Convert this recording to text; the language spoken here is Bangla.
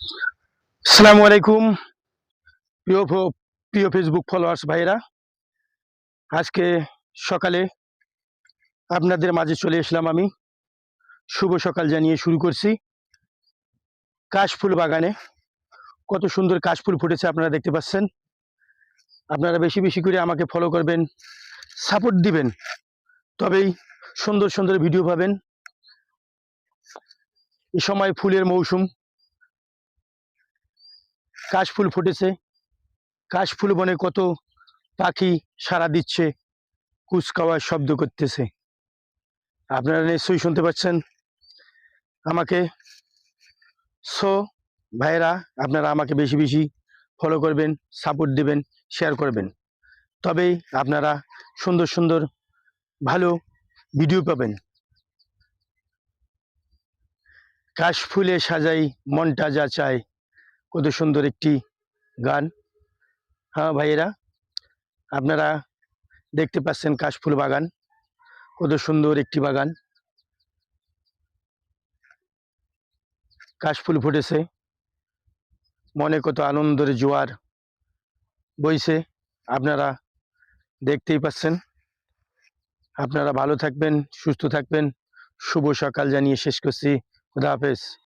আসসালামু আলাইকুম প্রিয় প্রিয় ফেসবুক ফলোয়ার্স ভাইরা। আজকে সকালে আপনাদের মাঝে চলে এসলাম আমি। শুভ সকাল জানিয়ে শুরু করছি। কাশফুল বাগানে কত সুন্দর কাশফুল ফুটেছে আপনারা দেখতে পাচ্ছেন। আপনারা বেশি বেশি করে আমাকে ফলো করবেন, সাপোর্ট দিবেন, তবেই সুন্দর সুন্দর ভিডিও পাবেন। এই সময় ফুলের মৌসুম, কাশফুল ফুটেছে। কাশফুল বনে কত পাখি সাড়া দিচ্ছে, কুচকাওয়ার শব্দ করতেছে। আপনারা নিশ্চয়ই শুনতে পাচ্ছেন আমাকে। সো ভাইরা, আপনারা আমাকে বেশি বেশি ফলো করবেন, সাপোর্ট দেবেন, শেয়ার করবেন, তবেই আপনারা সুন্দর সুন্দর ভালো ভিডিও পাবেন। কাশফুলে সাজাই মনটা যা চায়, কত সুন্দর একটি গান। হ্যাঁ ভাইয়েরা, আপনারা দেখতে পাচ্ছেন কাশফুল বাগান, কত সুন্দর একটি বাগান। কাশফুল ফুটেছে, মনে কত আনন্দের জোয়ার বইছে, আপনারা দেখতেই পাচ্ছেন। আপনারা ভালো থাকবেন, সুস্থ থাকবেন। শুভ সকাল জানিয়ে শেষ করছি। খুদা হাফেজ।